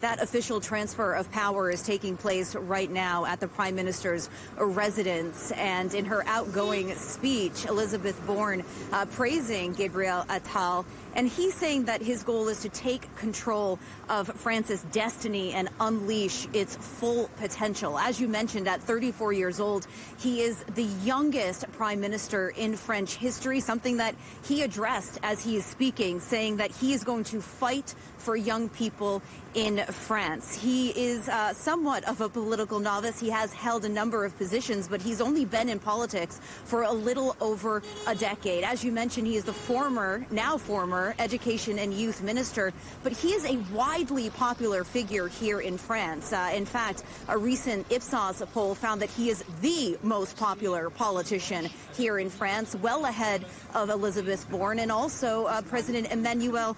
That official transfer of power is taking place right now at the Prime Minister's residence. And in her outgoing speech, Elizabeth Borne praising Gabriel Attal. And he's saying that his goal is to take control of France's destiny and unleash its full potential. As you mentioned, at 34 years old, he is the youngest prime minister in French history, something that he addressed as he is speaking, saying that he is going to fight for young people in France. He is somewhat of a political novice. He has held a number of positions, but he's only been in politics for a little over a decade. As you mentioned, he is the now former education and youth minister, but he is a widely popular figure here in France. In fact, a recent Ipsos poll found that he is the most popular politician here in France, well ahead of Elizabeth Borne and also President Emmanuel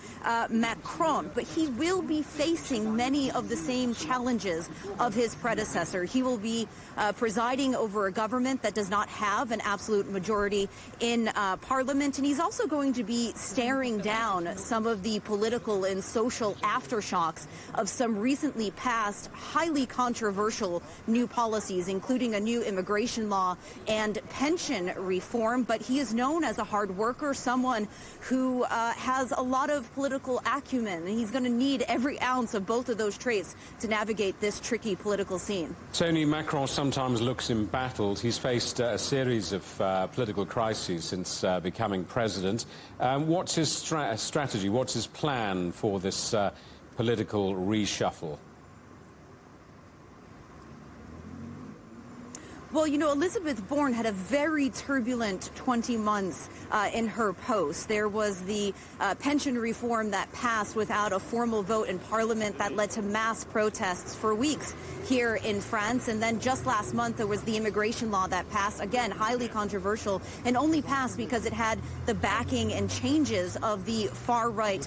Macron. But he will be facing many of the same challenges of his predecessor. He will be presiding over a government that does not have an absolute majority in parliament, and he's also going to be staring down some of the political and social aftershocks of some recently passed, highly controversial new policies, including a new immigration law and pension reform. But he is known as a hard worker, someone who has a lot of political acumen, and he's going to need every ounce of both of those traits to navigate this tricky political scene. Tony, Macron sometimes looks embattled. He's faced a series of political crises since becoming president. What's his strategy? What's his plan for this political reshuffle? Well, you know, Elizabeth Borne had a very turbulent 20 months in her post. There was the pension reform that passed without a formal vote in Parliament that led to mass protests for weeks here in France. And then just last month, there was the immigration law that passed, again, highly controversial, and only passed because it had the backing and changes of the far-right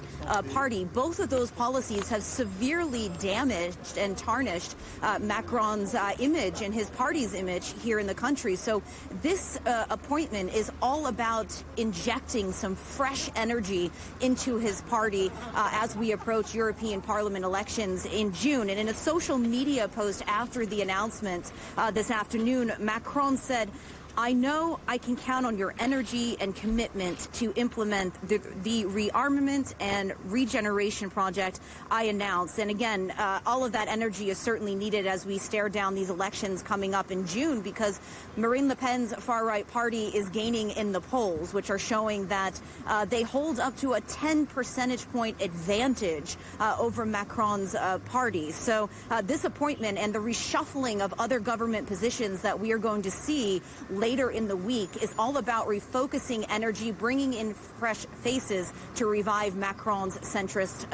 party. Both of those policies have severely damaged and tarnished Macron's image and his party's image here in the country. So this appointment is all about injecting some fresh energy into his party as we approach European Parliament elections in June. And in a social media post after the announcement this afternoon, Macron said, "I know I can count on your energy and commitment to implement the rearmament and regeneration project I announced." And again, all of that energy is certainly needed as we stare down these elections coming up in June, because Marine Le Pen's far-right party is gaining in the polls, which are showing that they hold up to a 10 percentage point advantage over Macron's party. So this appointment and the reshuffling of other government positions that we are going to see later in the week is all about refocusing energy, bringing in fresh faces to revive Macron's centrist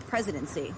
presidency.